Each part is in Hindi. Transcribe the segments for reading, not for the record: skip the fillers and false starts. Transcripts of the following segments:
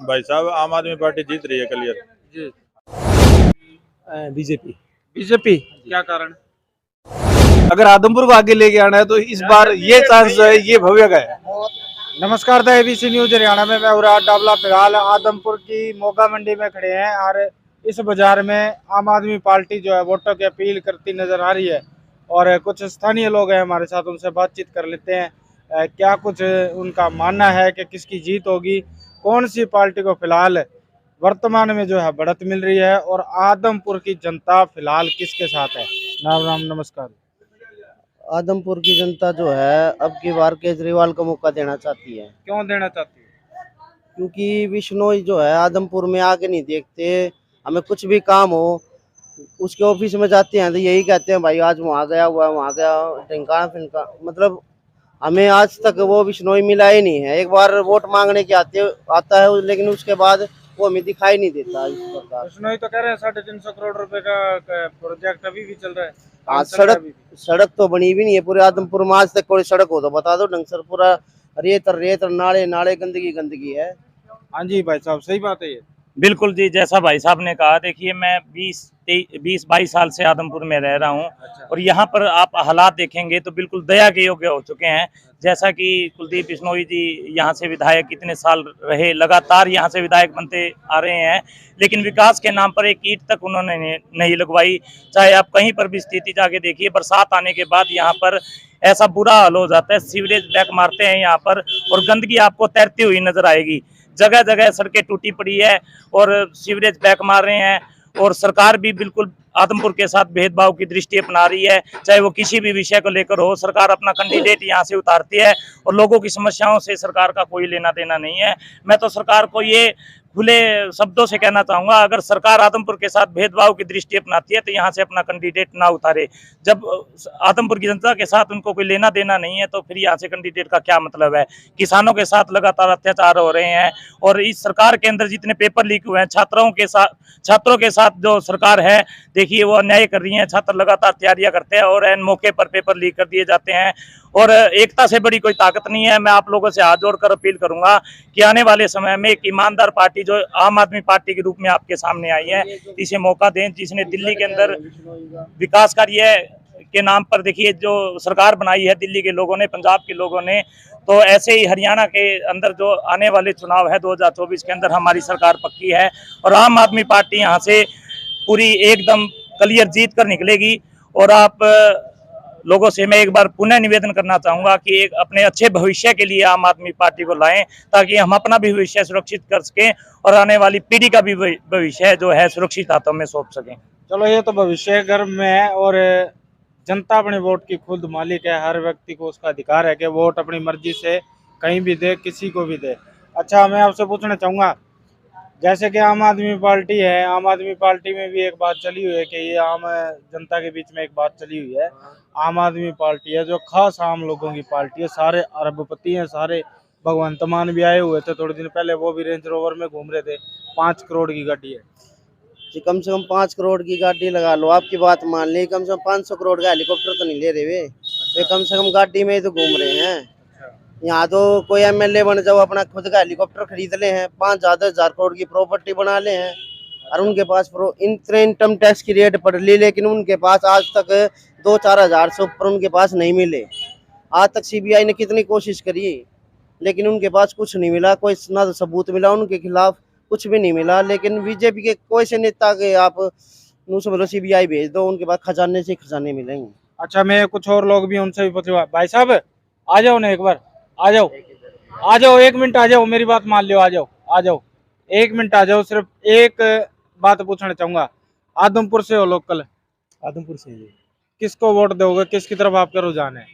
भाई साहब आम आदमी पार्टी जीत रही है क्लियर। जी। बीजेपी। बीजेपी, क्या कारण? अगर आदमपुर को आगे लेके आना है तो इस बार ये चांस जो है ये भव्य का है। नमस्कार द एबीसी न्यूज हरियाणा में मैं उराद डावला फिलहाल आदमपुर की मोगा मंडी में खड़े हैं और इस बाजार में आम आदमी पार्टी जो है वोटों की अपील करती नजर आ रही है और कुछ स्थानीय लोग हैं हमारे साथ, उनसे बातचीत कर लेते हैं। क्या कुछ उनका मानना है कि किसकी जीत होगी, कौन सी पार्टी को फिलहाल वर्तमान में जो है बढ़त मिल रही है और आदमपुर की जनता फिलहाल किसके साथ है। राम राम, नमस्कार। आदमपुर की जनता जो है अब की बार केजरीवाल को मौका देना चाहती है, क्यों देना चाहती है? क्योंकि बिश्नोई जो है आदमपुर में आके नहीं देखते। हमें कुछ भी काम हो उसके ऑफिस में जाते हैं तो यही कहते हैं भाई आज वहाँ गया हुआ वहाँ गया ढिंका फिनका, मतलब हमें आज तक वो बिश्नोई मिला ही नहीं है। एक बार वोट मांगने के आता है लेकिन उसके बाद वो हमें दिखाई नहीं देता इस प्रकार। बिश्नोई तो कह रहे हैं 350 करोड़ रुपए का प्रोजेक्ट अभी भी चल रहा है। हाँ, काम चल रहा है अभी भी। सड़क तो बनी भी नहीं है पूरे आदमपुर में, आज तक कोई सड़क हो तो बता दो ढंग से। पूरा रेत रेत नाले नाले गंदगी गंदगी है। हाँ जी भाई साहब, सही बात है ये। बिल्कुल जी, जैसा भाई साहब ने कहा, देखिए मैं 20-22 साल से आदमपुर में रह रहा हूँ और यहाँ पर आप हालात देखेंगे तो बिल्कुल दया के योग्य हो चुके हैं। जैसा कि कुलदीप बिश्नोई जी यहाँ से विधायक कितने साल रहे, लगातार यहाँ से विधायक बनते आ रहे हैं, लेकिन विकास के नाम पर एक ईंट तक उन्होंने नहीं लगवाई। चाहे आप कहीं पर भी स्थिति जाके देखिए, बरसात आने के बाद यहाँ पर ऐसा बुरा हाल हो जाता है, सीवरेज बैक मारते हैं यहाँ पर और गंदगी आपको तैरती हुई नजर आएगी। जगह जगह सड़कें टूटी पड़ी है और सीवरेज बैक मार रहे हैं और सरकार भी बिल्कुल आदमपुर के साथ भेदभाव की दृष्टि अपना रही है। चाहे वो किसी भी विषय को लेकर हो, सरकार अपना कैंडिडेट यहाँ से उतारती है और लोगों की समस्याओं से सरकार का कोई लेना देना नहीं है। मैं तो सरकार को ये खुले शब्दों से कहना चाहूंगा, अगर सरकार आदमपुर के साथ भेदभाव की दृष्टि अपनाती है तो यहाँ से अपना कैंडिडेट ना उतारे। जब आदमपुर की जनता के साथ उनको कोई लेना देना नहीं है तो फिर यहाँ से कैंडिडेट का क्या मतलब है। किसानों के साथ लगातार अत्याचार हो रहे हैं और इस सरकार के अंदर जितने पेपर लीक हुए हैं, छात्रों के साथ जो सरकार है, देखिए वो अन्याय कर रही है। छात्र लगातार तैयारियां करते हैं और एन मौके पर पेपर लीक कर दिए जाते हैं और एकता से बड़ी कोई ताकत नहीं है। मैं आप लोगों से हाथ जोड़कर अपील करूंगा कि आने वाले समय में एक ईमानदार पार्टी जो आम आदमी पार्टी के रूप में आपके सामने आई है, इसे मौका दें। जिसने दिल्ली के अंदर विकास कार्य के नाम पर देखिए जो सरकार बनाई है दिल्ली के लोगों ने, पंजाब के लोगों ने, तो ऐसे ही हरियाणा के अंदर जो आने वाले चुनाव है 2024 के अंदर हमारी सरकार पक्की है और आम आदमी पार्टी यहाँ से पूरी एकदम क्लियर जीत कर निकलेगी। और आप लोगों से मैं एक बार पुनः निवेदन करना चाहूंगा कि एक अपने अच्छे भविष्य के लिए आम आदमी पार्टी को लाएं ताकि हम अपना भी भविष्य सुरक्षित कर सकें और आने वाली पीढ़ी का भी भविष्य जो है सुरक्षित हाथों में सौंप सकें। चलो, ये तो भविष्य गर्भ में है और जनता अपने वोट की खुद मालिक है। हर व्यक्ति को उसका अधिकार है कि वोट अपनी मर्जी से कहीं भी दे, किसी को भी दे। अच्छा, मैं आपसे पूछना चाहूँगा, जैसे कि आम आदमी पार्टी है, आम आदमी पार्टी में भी एक बात चली हुई है कि ये आम जनता के बीच में एक बात चली हुई है, आम आदमी पार्टी है जो खास आम लोगों की पार्टी है। सारे अरबपति हैं, सारे भगवंत मान भी आए हुए थे थोड़े दिन पहले, वो भी रेंज रोवर में घूम रहे थे। 5 करोड़ की गाड़ी है जी, कम से कम 5 करोड़ की गाड़ी लगा लो, आपकी बात मान ली। कम से कम 500 करोड़ का हेलीकॉप्टर तो नहीं ले रहे वे कम से कम गाड़ी में ही तो घूम रहे हैं। यहाँ तो कोई एमएलए बन जाओ, अपना खुद का हेलीकॉप्टर खरीद ले हैं, 5,000 करोड़ की प्रॉपर्टी बना ले हैं और उनके पास इनकम टैक्स की रेट पड़ ली, लेकिन उनके पास आज तक 2-4 हजार से ऊपर उनके पास नहीं मिले। आज तक सीबीआई ने कितनी कोशिश करी लेकिन उनके पास कुछ नहीं मिला, कोई ना तो सबूत मिला उनके खिलाफ, कुछ भी नहीं मिला। लेकिन बीजेपी के कोई से नेता के आप बोलो सीबीआई भेज दो, उनके पास खजाने से खजाने मिलेंगे। अच्छा, मैं कुछ और लोग भी उनसे भी पूछूंगा। भाई साहब आ जाओ ना, एक बार आ जाओ, आ जाओ, 1 मिनट आ जाओ, मेरी बात मान लो, आ जाओ, आ जाओ, 1 मिनट आ जाओ। सिर्फ एक बात पूछना चाहूंगा, आदमपुर से हो लोकल? आदमपुर से जी। किसको वोट दोगे, किसकी तरफ आपका रुझान है?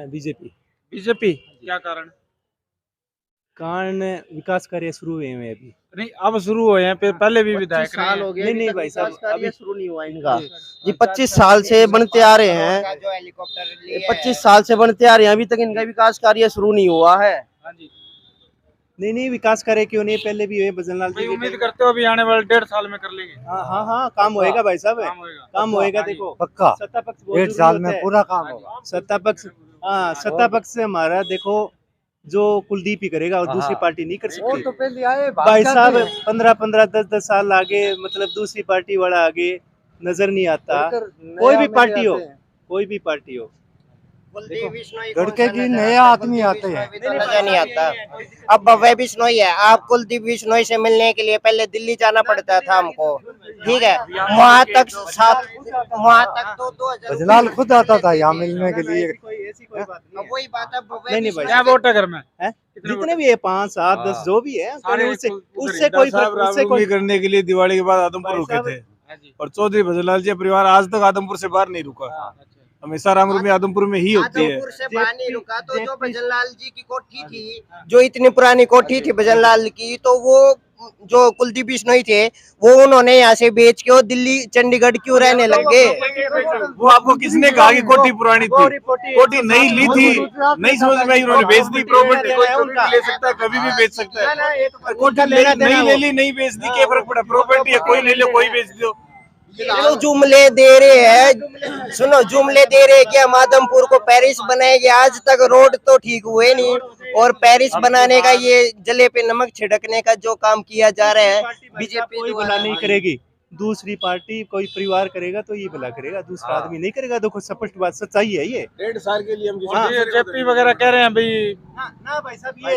बीजेपी। बीजेपी, क्या कारण? कारण विकास कार्य शुरू हुए हैं अभी। नहीं, अब शुरू हुए हैं, पहले भी विधायक रहे साल हैं। हो गए, नहीं भाई साहब, अभी शुरू नहीं हुआ इनका जी। 25 साल से बनते आ रहे हैं, 25 साल से बनते आ रहे हैं, अभी तक इनका विकास कार्य शुरू नहीं हुआ है। हाँ जी। नहीं विकास कार्य क्यों नहीं, पहले भी हुए बजनलाल भाई, जी। उम्मीद करते हो अभी आने वाले 1.5 साल में कर लेंगे? हाँ काम होएगा भाई साहब, काम होएगा। देखो पक्का सत्ता पक्ष 1.5 साल में पूरा काम होगा। सत्ता पक्ष, हाँ सत्ता पक्ष से हमारा देखो जो कुलदीप ही करेगा और दूसरी पार्टी नहीं कर वो सकती। तो पहले आए भाई साहब 15-15 10-10 साल आगे मतलब दूसरी पार्टी वाला आगे नजर नहीं आता। कोई भी पार्टी हो, कोई भी पार्टी हो। लड़के की नए आदमी आते हैं। मजा नहीं आता। अब भव्य बिश्नोई है, आप कुलदीप बिश्नोई से मिलने के लिए पहले दिल्ली जाना पड़ता था हमको, ठीक है, वहाँ तक 2,000 बजलाल खुद आता था यहाँ मिलने के लिए। ऐसी कोई बात नहीं है। वही बात है भव्य नहीं, नहीं भाई क्या वोट है घर में? हैं? जितने भी है 5 7 10 जो भी है सारे उससे उधर उससे कोई उससे कोई करने के लिए दिवाली के बाद आदमपुर भाई रुके साहब, थे और चौधरी भजनलाल जी परिवार आज तक आदमपुर से बाहर नहीं रुका। हमेशा रामनवमी आदमपुर में ही होती है। आदमपुर से बाहर नहीं रुका तो जो भजनलाल जी की कोठी थी, जो इतनी पुरानी कोठी थी भजनलाल की, तो वो जो कुलदीप बिश्नोई थे वो उन्होंने यहाँ से बेच के वो दिल्ली चंडीगढ़ क्यों रहने लग गए? वो आपको किसने कहा कि कोठी पुरानी थी? कोठी नहीं ली थी, नहीं समझ में आई, उन्होंने बेच दी। प्रॉपर्टी कोई कभी भी ले सकता है, कभी भी बेच सकता है। कोठी नहीं ले ली, नहीं बेच दी, क्या फर्क पड़ा? प्रॉपर्टी है, कोई ले लो, कोई बेच दो। जो जुमले दे रहे हैं, सुनो, जुमले दे रहे हैं कि हम आदमपुर को पेरिस बनाएंगे, आज तक रोड तो ठीक हुए नहीं, और पेरिस बनाने का ये जले पे नमक छिड़कने का जो काम किया जा रहा है बीजेपी कोई भला नहीं करेगी। दूसरी पार्टी कोई परिवार करेगा तो ये भला करेगा, दूसरा आदमी नहीं करेगा। देखो स्पष्ट बात सच्चाई है ये। 1.5 साल के लिए हम जेपी वगैरह कह रहे हैं भाई ना भाई साहब ये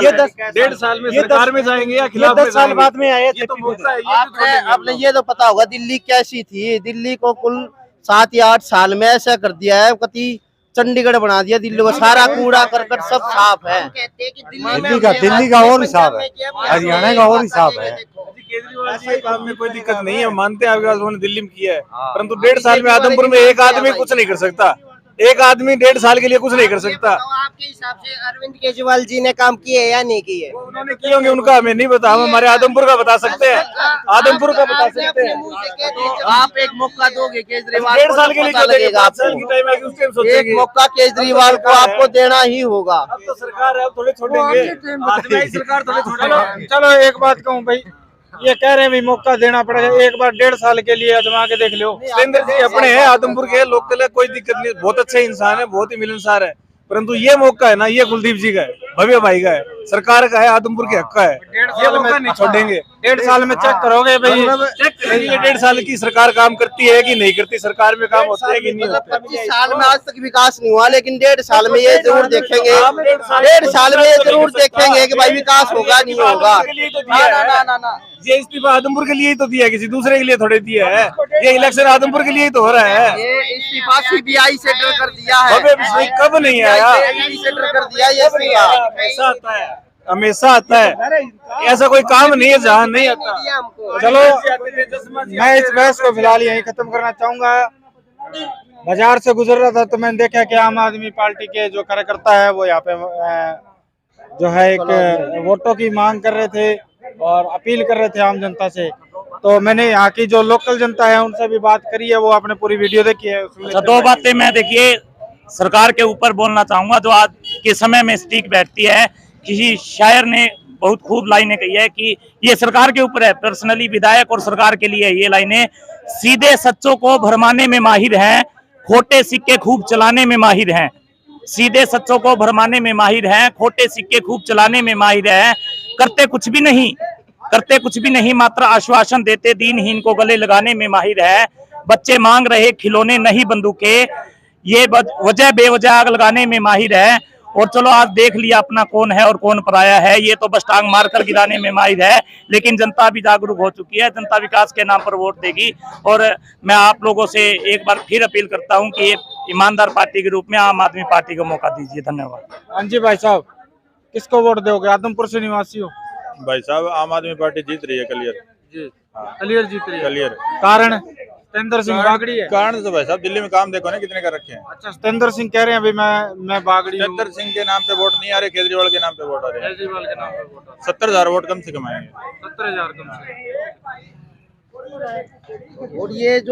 ये 10 1.5 साल में ये सरकार में जाएंगे या ये खिलाफ 10 साल बाद में आए ये तो मौका है, ये तो आपने ये तो पता होगा दिल्ली कैसी थी। दिल्ली को कुल 7 या 8 साल में ऐसा कर दिया है, कति चंडीगढ़ बना दिया दिल्ली को, सारा कूड़ा करकट सब साफ है। दिल्ली का और हिसाब है, हरियाणा का और हिसाब है। केजरीवाल जी के काम में कोई दिक्कत नहीं है, मानते हैं आपके पास उन्होंने दिल्ली में किया है, परंतु 1.5 साल में आदमपुर में एक आदमी कुछ नहीं कर सकता। एक आदमी 1.5 साल के लिए कुछ नहीं कर सकता। आपके हिसाब से अरविंद केजरीवाल जी ने काम किए या नहीं किए? उन्होंने किए होंगे, उनका हमें नहीं पता, हम हमारे आदमपुर का बता सकते हैं, आदमपुर का बता सकते हैं। आप एक मौका दोगे केजरीवाल 1.5 साल के लिए क्यों देंगे? 5 साल की टाइम आएगी, उस टाइम एक सोचेंगे। मौका केजरीवाल को आपको देना ही होगा। अब तो सरकार है, अब थोड़े छोड़ेंगे, आदमी आई सरकार थोड़े छोड़ेंगे। चलो एक बात कहूँ भाई, ये कह रहे हैं भी मौका देना पड़ेगा, एक बार 1.5 साल के लिए आजमा के देख लो। सुरेंद्र जी अपने हैं, आदमपुर के लोकल है, कोई दिक्कत नहीं, बहुत अच्छे इंसान है, बहुत ही मिलनसार है, परंतु ये मौका है ना, ये कुलदीप जी का है, भव्य भाई का है, सरकार का है, आदमपुर के हक का है, ये मौका नहीं छोड़ेंगे। 1.5 साल में चेक करोगे भाई, चेक करेंगे 1.5 साल की सरकार काम करती है कि नहीं करती, सरकार में काम होता है कि नहीं होता। 25 साल में आज तक विकास नहीं हुआ, लेकिन 1.5 साल में ये जरूर देखेंगे, 1.5 साल में ये जरूर देखेंगे कि भाई विकास होगा नहीं होगा। ना ये इस्तीफा आदमपुर के लिए ही तो दिया है, किसी दूसरे के लिए थोड़े दिया है। ये इलेक्शन आदमपुर के लिए ही तो हो रहा है। ये इस्तीफा सीबीआई से डर कर दिया है, भव्य बिश्नोई कब नहीं आया? से डर कर दिया ये इस्तीफा। हमेशा आता है, हमेशा आता है, ऐसा कोई काम नहीं है जहाँ नहीं आता। हमको चलो मैं इस बहस को फिलहाल यहीं खत्म करना चाहूंगा। बाजार से गुजर रहा था तो मैंने देखा कि आम आदमी पार्टी के जो कार्यकर्ता है वो यहाँ पे जो है एक वोटों की मांग कर रहे थे और अपील कर रहे थे आम जनता से। तो मैंने यहाँ की जो लोकल जनता है उनसे भी बात करी है, वो आपने पूरी वीडियो देखी है। अच्छा, 2 बातें मैं देखिए सरकार के ऊपर बोलना चाहूंगा। जो आज के समय में स्टिक बैठती है, किसी शायर ने बहुत खूब लाइनें कही है कि ये सरकार के ऊपर है, पर्सनली विधायक और सरकार के लिए ये लाइनें। सीधे सच्चों को भरमाने में माहिर हैं, खोटे सिक्के खूब चलाने में माहिर हैं। सीधे सच्चों को भरमाने में माहिर हैं, खोटे सिक्के खूब चलाने में माहिर हैं। करते कुछ भी नहीं, मात्र आश्वासन देते दीनहीन को गले लगाने में माहिर है। बच्चे मांग रहे खिलौने नहीं बंदूकें, ये वजह बेवजह आग लगाने में माहिर है। और चलो आज देख लिया अपना कौन है और कौन पराया है, ये तो बस टांग मारकर गिराने में माहिर है। लेकिन जनता भी जागरूक हो चुकी है, जनता विकास के नाम पर वोट देगी। और मैं आप लोगों से एक बार फिर अपील करता हूं कि ईमानदार पार्टी के रूप में आम आदमी पार्टी को मौका दीजिए। धन्यवाद। हाँ जी भाई साहब, किसको वोट दोगे? आदमपुर से निवासी हो भाई साहब, आम आदमी पार्टी जीत रही है क्लियर जी, क्लियर जीत रही है। क्लियर। कारण सतेंद्र सिंह बागड़ी है। कारण तो भाई साहब दिल्ली में काम देखो ना कितने कर रखे हैं। अच्छा, सतेंद्र सिंह कह रहे हैं अभी मैं बागड़ी हूँ। सतेंद्र सिंह के नाम पे वोट नहीं आ रहे, केजरीवाल के नाम पे वोट आ रहे हैं। केजरीवाल के नाम पे वोट आ रहे हैं। 70,000 वोट कम से कम आएंगे। 70,000 कम से। और ये जो